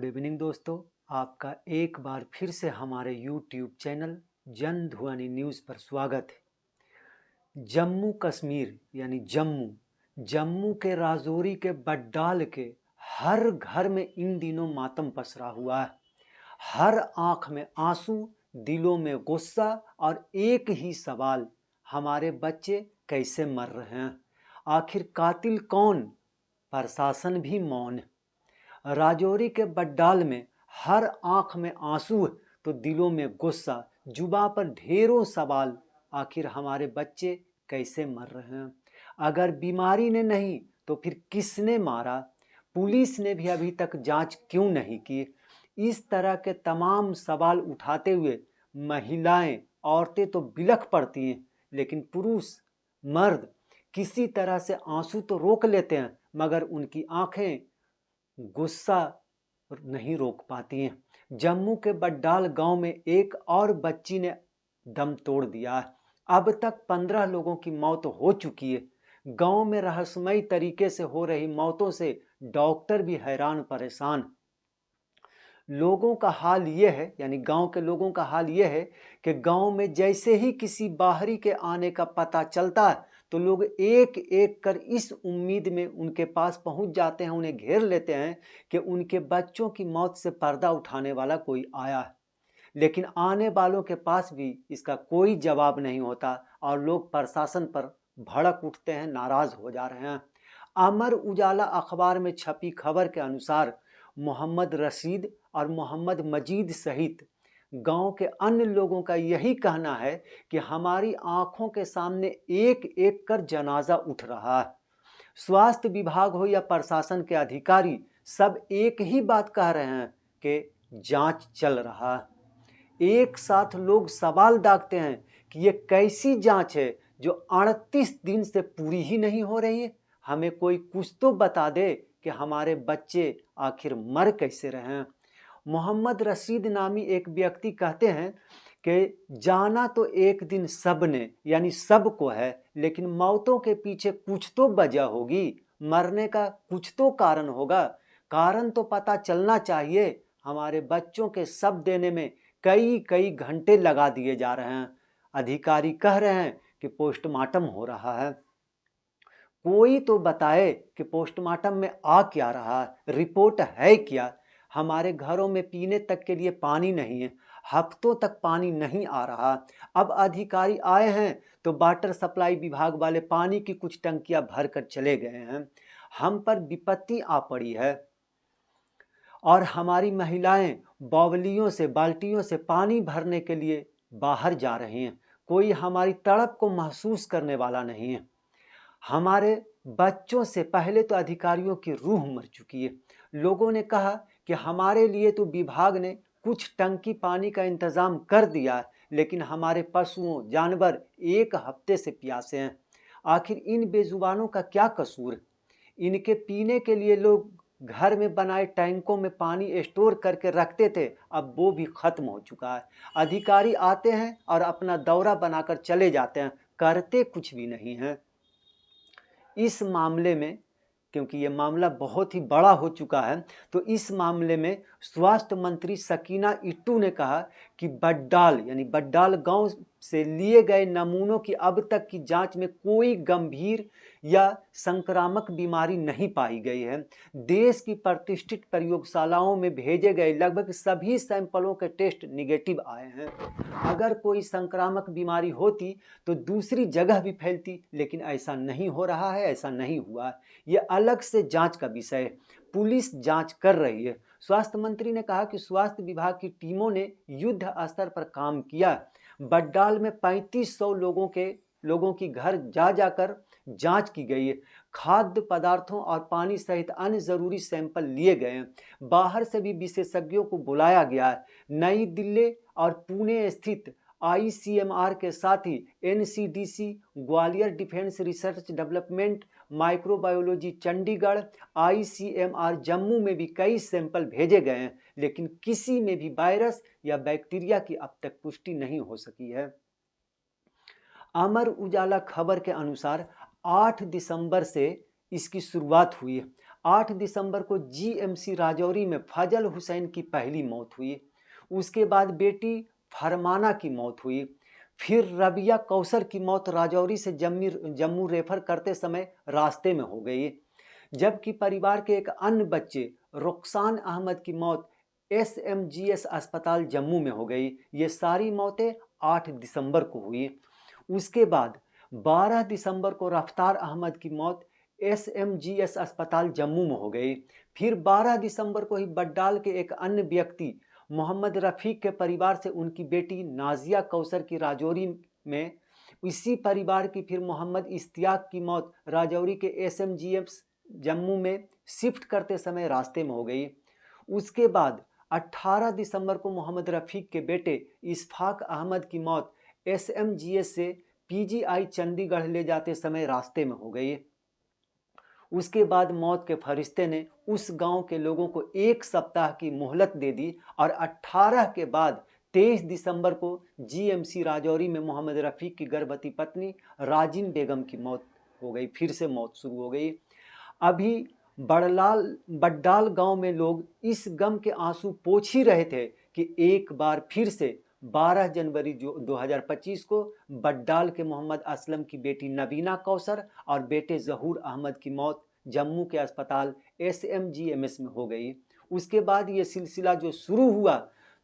Good evening दोस्तों, आपका एक बार फिर से हमारे यूट्यूब चैनल जन ध्वनि न्यूज़ पर स्वागत है। जम्मू कश्मीर यानी जम्मू के राजौरी के बड्डाल के हर घर में इन दिनों मातम पसरा हुआ है। हर आंख में आंसू, दिलों में गुस्सा और एक ही सवाल, हमारे बच्चे कैसे मर रहे हैं? आखिर कातिल कौन? प्रशासन भी मौन। राजौरी के बड्डाल में हर आंख में आंसू तो दिलों में गुस्सा, जुबां पर ढेरों सवाल। आखिर हमारे बच्चे कैसे मर रहे हैं? अगर बीमारी ने नहीं तो फिर किसने मारा? पुलिस ने भी अभी तक जांच क्यों नहीं की? इस तरह के तमाम सवाल उठाते हुए महिलाएं, औरतें तो बिलख पड़ती हैं, लेकिन पुरुष, मर्द किसी तरह से आंसू तो रोक लेते हैं, मगर उनकी आंखें गुस्सा नहीं रोक पाती हैं। जम्मू के बड्डाल गांव में एक और बच्ची ने दम तोड़ दिया है। अब तक 15 लोगों की मौत हो चुकी है। गांव में रहस्यमयी तरीके से हो रही मौतों से डॉक्टर भी हैरान परेशान। लोगों का हाल यह है, यानी गांव के लोगों का हाल यह है कि गांव में जैसे ही किसी बाहरी के आने का पता चलता है तो लोग एक एक कर इस उम्मीद में उनके पास पहुंच जाते हैं, उन्हें घेर लेते हैं कि उनके बच्चों की मौत से पर्दा उठाने वाला कोई आया है। लेकिन आने वालों के पास भी इसका कोई जवाब नहीं होता और लोग प्रशासन पर भड़क उठते हैं, नाराज हो जा रहे हैं। अमर उजाला अखबार में छपी खबर के अनुसार मोहम्मद रशीद और मोहम्मद मजीद सहित गांव के अन्य लोगों का यही कहना है कि हमारी आंखों के सामने एक एक कर जनाजा उठ रहा है। स्वास्थ्य विभाग हो या प्रशासन के अधिकारी, सब एक ही बात कह रहे हैं कि जांच चल रहा है। एक साथ लोग सवाल दागते हैं कि ये कैसी जांच है जो 38 दिन से पूरी ही नहीं हो रही है। हमें कोई कुछ तो बता दे कि हमारे बच्चे आखिर मर कैसे रहे हैं। मोहम्मद रशीद नामी एक व्यक्ति कहते हैं कि जाना तो एक दिन सब ने, यानी सबको है, लेकिन मौतों के पीछे कुछ तो वजह होगी, मरने का कुछ तो कारण होगा। कारण तो पता चलना चाहिए। हमारे बच्चों के शव देने में कई कई घंटे लगा दिए जा रहे हैं। अधिकारी कह रहे हैं कि पोस्टमार्टम हो रहा है। कोई तो बताए कि पोस्टमार्टम में आ क्या रहा है, रिपोर्ट है क्या? हमारे घरों में पीने तक के लिए पानी नहीं है, हफ्तों तक पानी नहीं आ रहा। अब अधिकारी आए हैं तो वाटर सप्लाई विभाग वाले पानी की कुछ टंकियां भर कर चले गए हैं। हम पर विपत्ति आ पड़ी है और हमारी महिलाएं बावलियों से, बाल्टियों से पानी भरने के लिए बाहर जा रही हैं। कोई हमारी तड़प को महसूस करने वाला नहीं है। हमारे बच्चों से पहले तो अधिकारियों की रूह मर चुकी है। लोगों ने कहा कि हमारे लिए तो विभाग ने कुछ टंकी पानी का इंतजाम कर दिया है, लेकिन हमारे पशुओं, जानवर एक हफ्ते से प्यासे हैं। आखिर इन बेजुबानों का क्या कसूर? इनके पीने के लिए लोग घर में बनाए टैंकों में पानी स्टोर करके रखते थे, अब वो भी खत्म हो चुका है। अधिकारी आते हैं और अपना दौरा बनाकर चले जाते हैं, करते कुछ भी नहीं हैं। इस मामले में, क्योंकि ये मामला बहुत ही बड़ा हो चुका है, तो इस मामले में स्वास्थ्य मंत्री सकीना इट्टू ने कहा कि बड्डाल यानी बड्डाल गांव से लिए गए नमूनों की अब तक की जांच में कोई गंभीर या संक्रामक बीमारी नहीं पाई गई है। देश की प्रतिष्ठित प्रयोगशालाओं में भेजे गए लगभग सभी सैंपलों के टेस्ट निगेटिव आए हैं। अगर कोई संक्रामक बीमारी होती तो दूसरी जगह भी फैलती, लेकिन ऐसा नहीं हो रहा है, ऐसा नहीं हुआ है। ये अलग से जांच का विषय है, पुलिस जांच कर रही है। स्वास्थ्य मंत्री ने कहा कि स्वास्थ्य विभाग की टीमों ने युद्ध स्तर पर काम किया। बड्डाल में 3500 लोगों की घर जा जाकर जांच की गई है। खाद्य पदार्थों और पानी सहित अन्य जरूरी सैंपल लिए गए हैं। बाहर से भी विशेषज्ञों को बुलाया गया है। नई दिल्ली और पुणे स्थित आईसीएमआर के साथ ही NCDC, Gwalior defence research development, microbiology Chandigarh, ICMR Jammu में भी कई सैंपल भेजे गए हैं, लेकिन किसी में भी वायरस या बैक्टीरिया की अब तक पुष्टि नहीं हो सकी है। अमर उजाला खबर के अनुसार 8 दिसंबर से इसकी शुरुआत हुई है। 8 दिसंबर को जीएमसी राजौरी में फजल हुसैन की पहली मौत हुई। उसके बाद बेटी फरमाना की मौत हुई। फिर रबिया कौसर की मौत राजौरी से जम्मू रेफर करते समय रास्ते में हो गई। जबकि परिवार के एक अन्य बच्चे रुखसान अहमद की मौत एसएमजीएस अस्पताल जम्मू में हो गई। ये सारी मौतें 8 दिसंबर को हुई। उसके बाद 12 दिसंबर को रफ्तार अहमद की मौत एसएमजीएस अस्पताल जम्मू में हो गई। फिर 12 दिसंबर को ही बड्डाल के एक अन्य व्यक्ति मोहम्मद रफ़ीक के परिवार से उनकी बेटी नाजिया कौसर की राजौरी में, इसी परिवार की फिर मोहम्मद इश्तियाक की मौत राजौरी के एसएमजीएस जम्मू में शिफ्ट करते समय रास्ते में हो गई। उसके बाद 18 दिसंबर को मोहम्मद रफ़ीक के बेटे इस्फाक अहमद की मौत एसएमजीएस से पीजीआई चंडीगढ़ ले जाते समय रास्ते में हो गई। उसके बाद मौत के फरिश्ते ने उस गांव के लोगों को 1 सप्ताह की मोहलत दे दी और 18 के बाद 23 दिसंबर को जीएमसी राजौरी में मोहम्मद रफ़ीक की गर्भवती पत्नी राजिन बेगम की मौत हो गई। फिर से मौत शुरू हो गई। अभी बड्डाल गांव में लोग इस गम के आंसू पोंछ ही रहे थे कि एक बार फिर से 12 जनवरी 2025 को बड्डाल के मोहम्मद असलम की बेटी नबीना कौसर और बेटे जहूर अहमद की मौत जम्मू के अस्पताल एसएमजीएमएस में हो गई। उसके बाद ये सिलसिला जो शुरू हुआ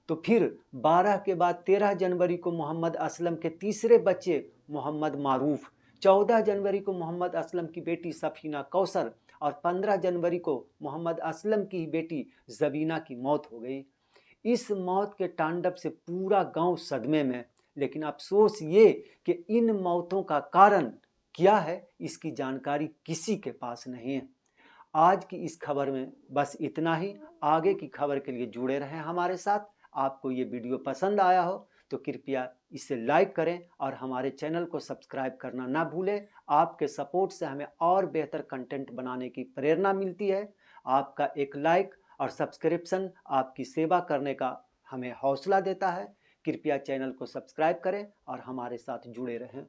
तो फिर 12 के बाद 13 जनवरी को मोहम्मद असलम के तीसरे बच्चे मोहम्मद मारूफ, 14 जनवरी को मोहम्मद असलम की बेटी सफीना कौसर और 15 जनवरी को मोहम्मद असलम की बेटी जबीना की मौत हो गई। इस मौत के तांडव से पूरा गांव सदमे में। लेकिन अफसोस ये कि इन मौतों का कारण क्या है इसकी जानकारी किसी के पास नहीं है। आज की इस खबर में बस इतना ही। आगे की खबर के लिए जुड़े रहें हमारे साथ। आपको ये वीडियो पसंद आया हो तो कृपया इसे लाइक करें और हमारे चैनल को सब्सक्राइब करना ना भूलें। आपके सपोर्ट से हमें और बेहतर कंटेंट बनाने की प्रेरणा मिलती है। आपका एक लाइक और सब्सक्रिप्शन आपकी सेवा करने का हमें हौसला देता है। कृपया चैनल को सब्सक्राइब करें और हमारे साथ जुड़े रहें।